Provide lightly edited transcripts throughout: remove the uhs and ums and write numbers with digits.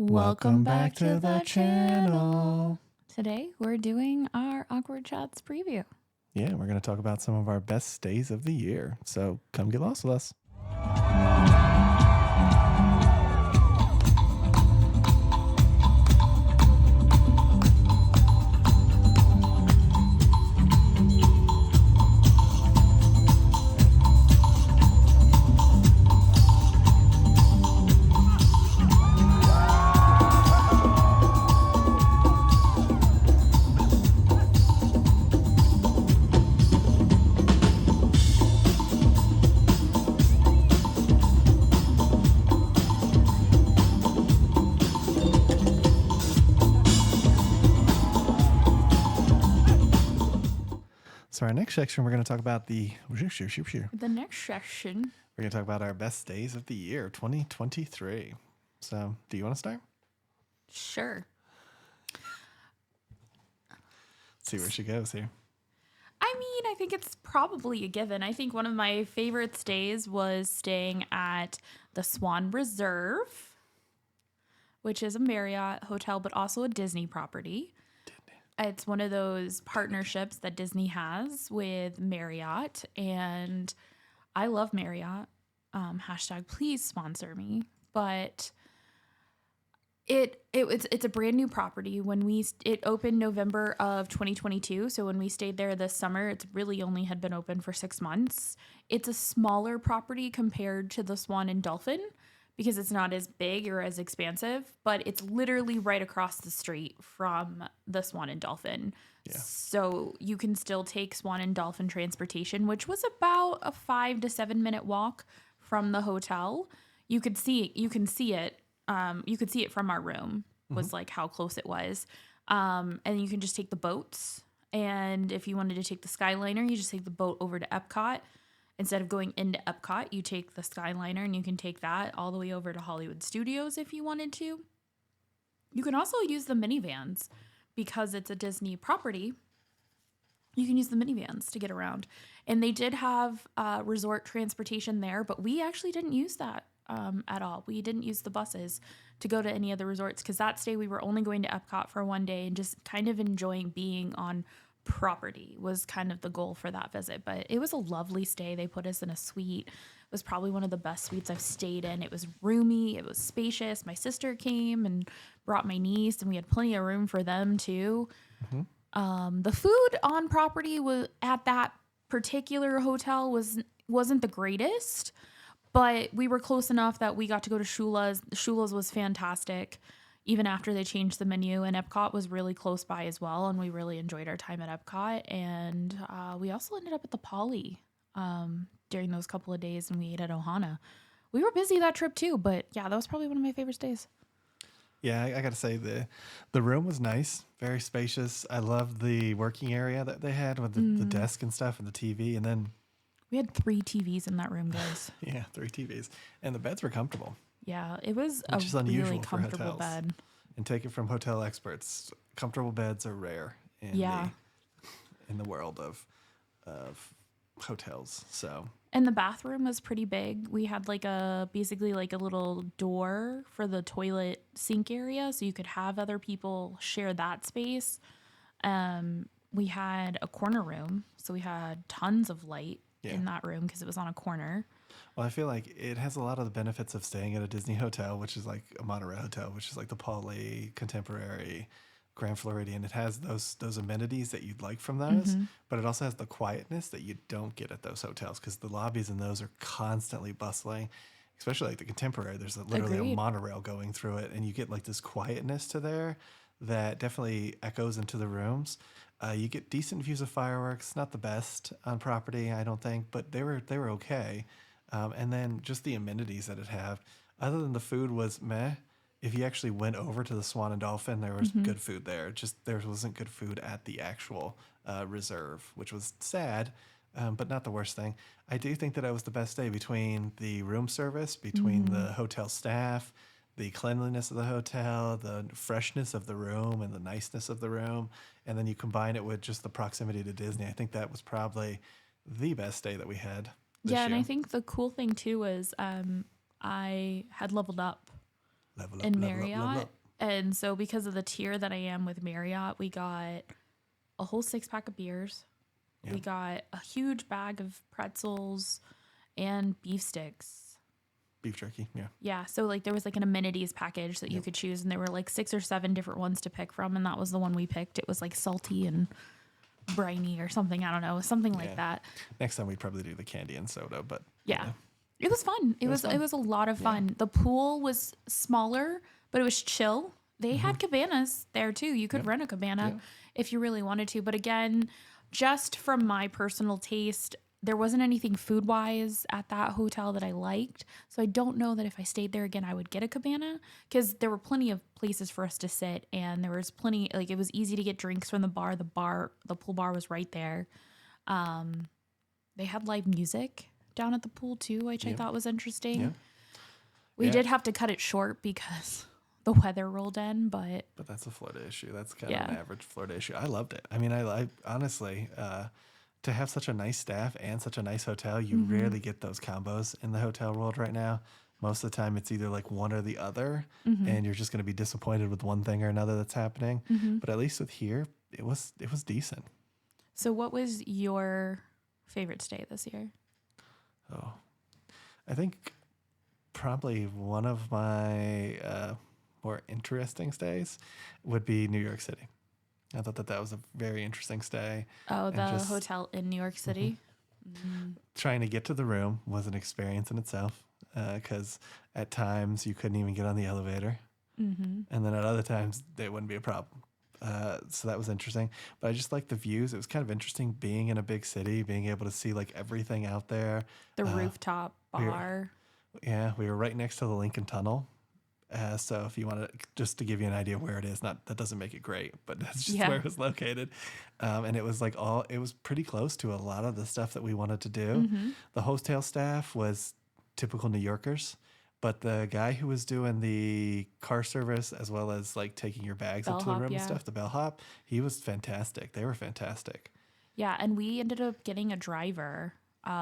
Welcome back to the channel. Today we're doing our Awkward Chats preview. Yeah, we're going to talk about some of our best stays of the year. So come get lost with us. So our next section, we're going to talk about The next section. We're going to talk about our best days of the year, 2023. So do you want to start? Sure. Let's see where she goes here. I mean, I think it's probably a given. I think one of my favorite stays was staying at the Swan Reserve, which is a Marriott hotel, but also a Disney property. It's one of those partnerships that Disney has with Marriott, and I love Marriott. Hashtag please sponsor me. But it's a brand new property. It opened November of 2022, so when we stayed there this summer, it's really only had been open for 6 months. It's a smaller property compared to the Swan and Dolphin, because it's not as big or as expansive, but it's literally right across the street from the Swan and Dolphin. Yeah. So you can still take Swan and Dolphin transportation, which was about a 5 to 7 minute walk from the hotel. You can see it. You can see it from our room, was like how close it was. And you can just take the boats. And if you wanted to take the Skyliner, you just take the boat over to Epcot. Instead of going into Epcot, you take the Skyliner, and you can take that all the way over to Hollywood Studios if you wanted to. You can also use the minivans because it's a Disney property. You can use the minivans to get around. And they did have resort transportation there, but we actually didn't use that at all. We didn't use the buses to go to any of the resorts because that stay we were only going to Epcot for one day and just kind of enjoying being on property was kind of the goal for that visit. But it was a lovely stay. They put us in a suite. It was probably one of the best suites I've stayed in. It was roomy. It was spacious. My sister came and brought my niece, and we had plenty of room for them too. The food on property was at that particular hotel wasn't the greatest, but we were close enough that we got to go to Shula's. Shula's was fantastic, even after they changed the menu, and Epcot was really close by as well, and we really enjoyed our time at Epcot. And we also ended up at the Poly during those couple of days, and we ate at Ohana. We were busy that trip too, but yeah, that was probably one of my favorite days. Yeah, I got to say the room was nice, very spacious. I loved the working area that they had with the desk and stuff and the TV, and then we had 3 TVs in that room, guys. Yeah, 3 TVs, and the beds were comfortable. Yeah, it was which is unusual really comfortable for hotels. bed. And take it from hotel experts, comfortable beds are rare in the world of hotels. So, and the bathroom was pretty big. We had basically a little door for the toilet sink area, so you could have other people share that space. We had a corner room, so we had tons of light in that room because it was on a corner. Well, I feel like it has a lot of the benefits of staying at a Disney hotel, which is like a monorail hotel, which is like the Poly, Contemporary, Grand Floridian. It has those amenities that you'd like from those, but it also has the quietness that you don't get at those hotels because the lobbies in those are constantly bustling, especially like the Contemporary. There's literally a monorail going through it, and you get like this quietness to there that definitely echoes into the rooms. You get decent views of fireworks, not the best on property, I don't think, but they were okay. And then just the amenities that it had, other than the food was meh. If you actually went over to the Swan and Dolphin, there was good food there. Just there wasn't good food at the actual reserve, which was sad, but not the worst thing. I do think that it was the best day between the room service, between the hotel staff, the cleanliness of the hotel, the freshness of the room, and the niceness of the room. And then you combine it with just the proximity to Disney. I think that was probably the best day that we had this year. And I think the cool thing too was I had leveled up Level up, in level up, level Marriott. up. And so because of the tier that I am with Marriott, we got a whole 6-pack of beers. Yeah. We got a huge bag of pretzels and beef sticks. Beef jerky, yeah. Yeah, so like there was like an amenities package that you could choose, and there were like 6 or 7 different ones to pick from, and that was the one we picked. It was like salty and briny or something. I don't know, something like that. Next time we'd probably do the candy and soda, but Yeah. It was fun. It was a lot of fun. The pool was smaller, but it was chill. They had cabanas there too. You could rent a cabana if you really wanted to. But again, just from my personal taste, there wasn't anything food wise at that hotel that I liked. So I don't know that if I stayed there again, I would get a cabana, because there were plenty of places for us to sit, and there was plenty, like it was easy to get drinks from the bar. The pool bar was right there. They had live music down at the pool too, which I thought was interesting. Yeah. We did have to cut it short because the weather rolled in, but that's a Florida issue. That's kind of an average Florida issue. I loved it. I mean, I honestly, to have such a nice staff and such a nice hotel, you rarely get those combos in the hotel world right now. Most of the time, it's either like one or the other, and you're just going to be disappointed with one thing or another that's happening. But at least with here, it was decent. So what was your favorite stay this year? Oh, I think probably one of my more interesting stays would be New York City. I thought that was a very interesting stay. Oh, the hotel in New York City? Trying to get to the room was an experience in itself, because at times you couldn't even get on the elevator. And then at other times, it wouldn't be a problem. So that was interesting. But I just liked the views. It was kind of interesting being in a big city, being able to see like everything out there. The rooftop bar. We were right next to the Lincoln Tunnel. So if you want to, just to give you an idea where it is, that doesn't make it great, but that's just where it was located. And it was like it was pretty close to a lot of the stuff that we wanted to do. The hotel staff was typical New Yorkers, but the guy who was doing the car service as well as like taking your bags up to the room and stuff, the bellhop, he was fantastic. They were fantastic. Yeah, and we ended up getting a driver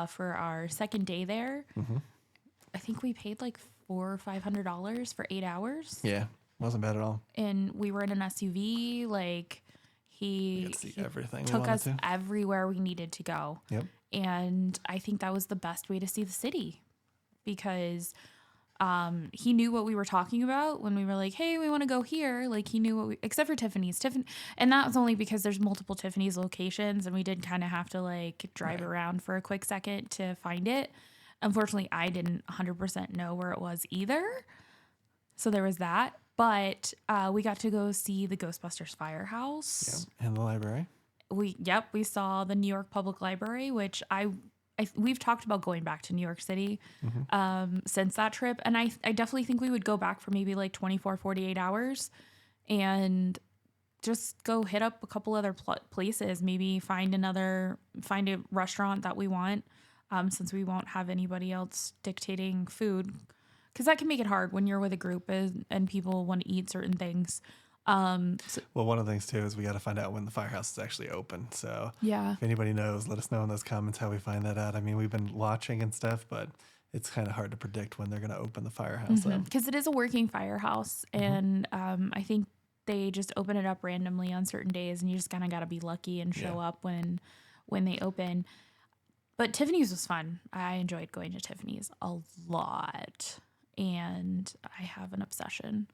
for our second day there. I think we paid like $400 or $500 for 8 hours. Yeah, wasn't bad at all. And we were in an SUV. Like he everything took us everywhere we needed to go. Yep. And I think that was the best way to see the city, because he knew what we were talking about when we were like, hey, we want to go here. Like he knew except for Tiffany's. And that was only because there's multiple Tiffany's locations, and we did kind of have to like drive around for a quick second to find it. Unfortunately, I didn't 100% know where it was either. So there was that. But we got to go see the Ghostbusters Firehouse. Yeah. And the library. We saw the New York Public Library, which we've talked about going back to New York City since that trip. And I definitely think we would go back for maybe like 24, 48 hours and just go hit up a couple other places, maybe find a restaurant that we want. Since we won't have anybody else dictating food, because that can make it hard when you're with a group and people want to eat certain things. Well, one of the things too is we got to find out when the firehouse is actually open. So if anybody knows, let us know in those comments how we find that out. I mean, we've been watching and stuff, but it's kind of hard to predict when they're going to open the firehouse up. Because it is a working firehouse, and I think they just open it up randomly on certain days, and you just kind of got to be lucky and show up when they open. But Tiffany's was fun. I enjoyed going to Tiffany's a lot, and I have an obsession.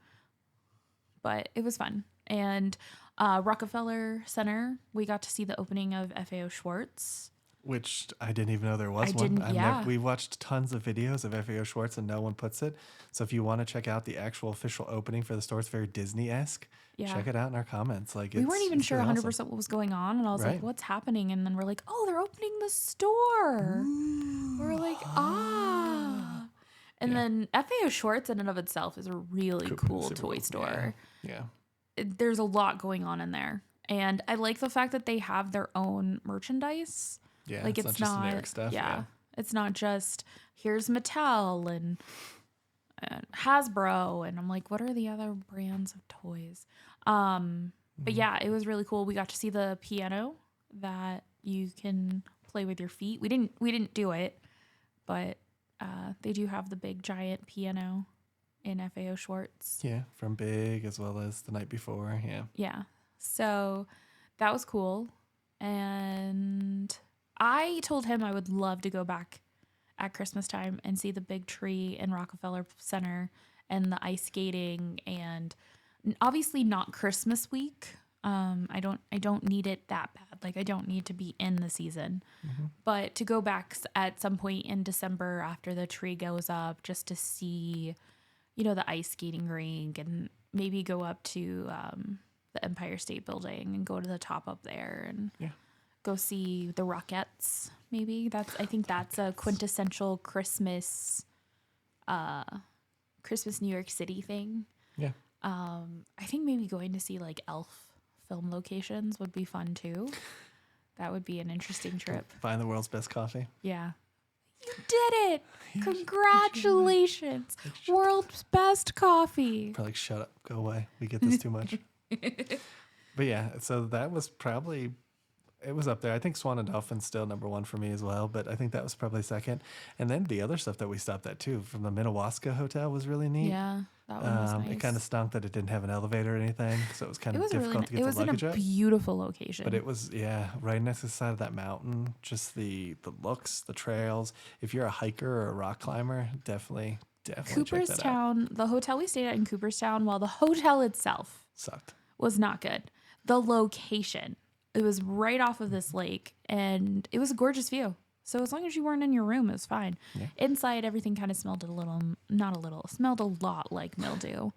But it was fun. And Rockefeller Center, we got to see the opening of FAO Schwartz. Which I didn't even know there was one. We watched tons of videos of FAO Schwartz and no one puts it. So if you want to check out the actual official opening for the store, it's very Disney-esque. Yeah. Check it out in our comments. Like we weren't even sure 100% awesome. What was going on. And I was like, what's happening? And then we're like, oh, they're opening the store. Ooh. We're like, ah. And then FAO Schwartz in and of itself is a really cool toy store. Yeah. There's a lot going on in there. And I like the fact that they have their own merchandise. Yeah, like it's not just generic stuff. Yeah, it's not just here's Mattel and Hasbro, and I'm like, what are the other brands of toys? But yeah, it was really cool. We got to see the piano that you can play with your feet. We didn't do it, but they do have the big giant piano in FAO Schwartz. Yeah, from Big as well as the night before. Yeah. Yeah. So that was cool. And I told him I would love to go back at Christmas time and see the big tree in Rockefeller Center and the ice skating, and obviously not Christmas week. I don't need it that bad. Like, I don't need to be in the season, but to go back at some point in December after the tree goes up, just to see, the ice skating rink, and maybe go up to the Empire State Building and go to the top up there and go see the Rockettes. Maybe I think that's a quintessential Christmas New York City thing. Yeah. I think maybe going to see like elf film locations would be fun too. That would be an interesting trip. Find the world's best coffee. Yeah. You did it! Congratulations! World's best coffee. Probably like, shut up, go away. We get this too much. But yeah, so that was probably, it was up there. I think Swan and Dolphin's still number one for me as well, but I think that was probably second. And then the other stuff that we stopped at too, from the Minnewaska Hotel, was really neat. Yeah, that one was nice. It kind of stunk that it didn't have an elevator or anything, so it was kind of difficult to get the luggage up. It was in a beautiful location. But it was, right next to the side of that mountain. Just the looks, the trails. If you're a hiker or a rock climber, definitely check that out. Cooperstown, the hotel we stayed at in Cooperstown, while the hotel itself sucked, was not good. The location, it was right off of this lake, and it was a gorgeous view. So as long as you weren't in your room, it was fine. Yeah. Inside, everything kind of smelled smelled a lot like mildew.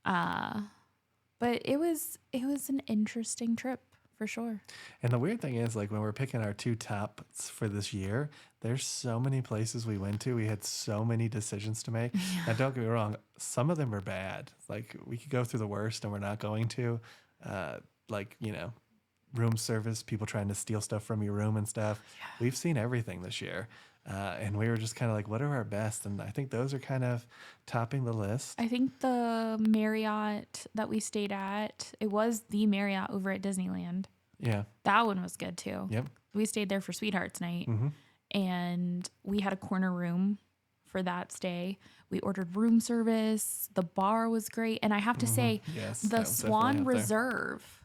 But it was an interesting trip for sure. And the weird thing is, like, when we're picking our two tops for this year, there's so many places we went to. We had so many decisions to make. Yeah. Now, don't get me wrong, some of them are bad. Like, we could go through the worst, and we're not going to. Room service, people trying to steal stuff from your room and stuff. Yeah. We've seen everything this year. And we were just kind of like, what are our best? And I think those are kind of topping the list. I think the Marriott that we stayed at, it was the Marriott over at Disneyland. Yeah. That one was good too. Yep. We stayed there for Sweethearts Night. And we had a corner room for that stay. We ordered room service. The bar was great. And I have to say, the Swan Reserve,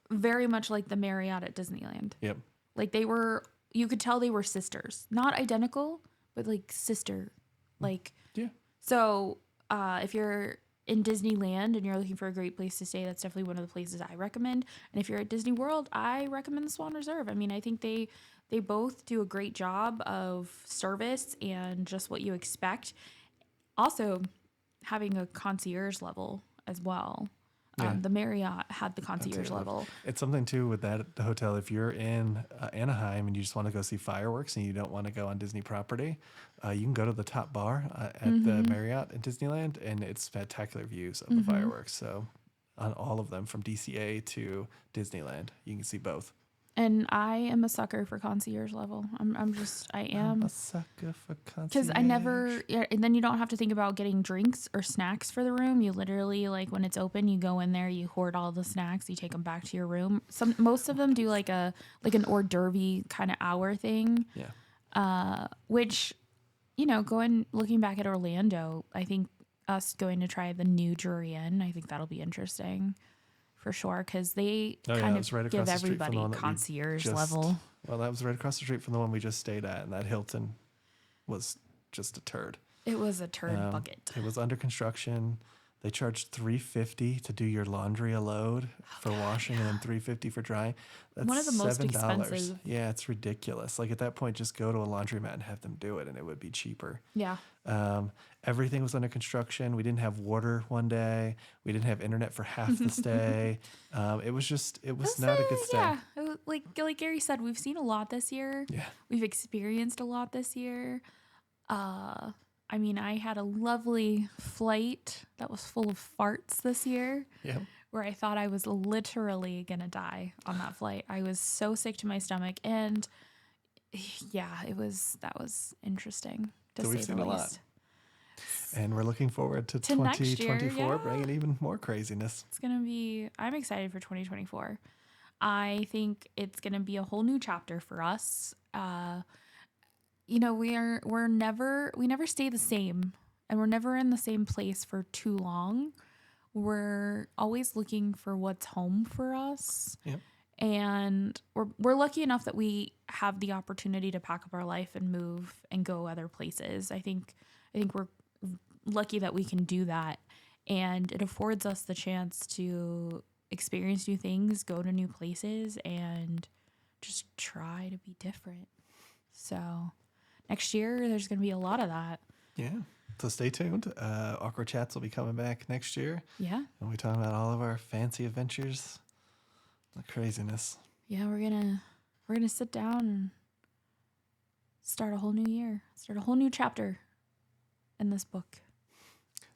very much like the Marriott at Disneyland. Yep. Like, you could tell they were sisters. Not identical, but like sister. Like, yeah. So if you're in Disneyland and you're looking for a great place to stay, that's definitely one of the places I recommend. And if you're at Disney World, I recommend the Swan Reserve. I mean, I think they both do a great job of service and just what you expect. Also, having a concierge level as well. Yeah. The Marriott had the concierge level. It's something too with the hotel. If you're in Anaheim and you just want to go see fireworks and you don't want to go on Disney property, you can go to the top bar at the Marriott at Disneyland, and it's spectacular views of the fireworks. So on all of them, from DCA to Disneyland, you can see both. And I am a sucker for concierge level. I am a sucker for concierge. Because and then you don't have to think about getting drinks or snacks for the room. You literally, like, when it's open, you go in there, you hoard all the snacks, you take them back to your room. Most of them do like an hors d'oeuvre kind of hour thing. Yeah. Which, looking back at Orlando, I think us going to try the new Jurian, I think that'll be interesting. For sure, because they kind of give everybody concierge level. Well, that was right across the street from the one we just stayed at, and that Hilton was just a turd. It was a turd bucket. It was under construction. They charged $350 to do your laundry a load for washing, and then $350 for drying. That's one of the most expensive. Yeah, it's ridiculous. Like, at that point, just go to a laundromat and have them do it, and it would be cheaper. Yeah. Everything was under construction. We didn't have water one day. We didn't have internet for half the stay. It was not a good stay. Yeah, like Gary said, we've seen a lot this year. Yeah. We've experienced a lot this year. I mean, I had a lovely flight that was full of farts this year. Yeah. Where I thought I was literally going to die on that flight. I was so sick to my stomach. And yeah, that was interesting to say the least. We've seen a lot. And we're looking forward to 2024 bringing even more craziness. I'm excited for 2024. I think it's going to be a whole new chapter for us. We never stay the same and we're never in the same place for too long. We're always looking for what's home for us. Yep. And we're lucky enough that we have the opportunity to pack up our life and move and go other places. I think we're lucky that we can do that, and it affords us the chance to experience new things, go to new places, and just try to be different. So next year there's going to be a lot of that. Yeah. So stay tuned. Awkward Chats will be coming back next year. Yeah. And we talk about all of our fancy adventures. The craziness. Yeah, we're gonna sit down and start a whole new year. Start a whole new chapter in this book.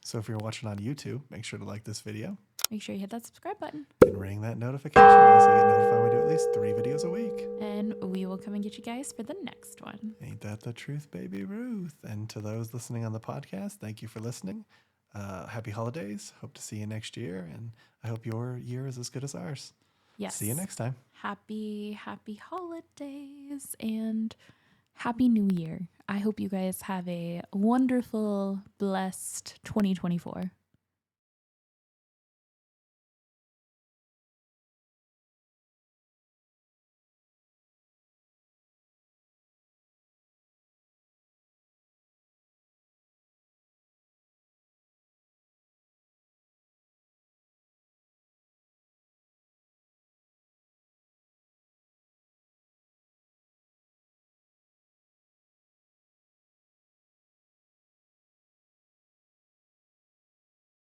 So if you're watching on YouTube, make sure to like this video. Make sure you hit that subscribe button. And ring that notification bell so you get notified when we do at least 3 videos a week. And we will come and get you guys for the next one. Ain't that the truth, baby Ruth? And to those listening on the podcast, thank you for listening. Happy holidays. Hope to see you next year. And I hope your year is as good as ours. Yes. See you next time. Happy holidays and happy new year. I hope you guys have a wonderful, blessed 2024.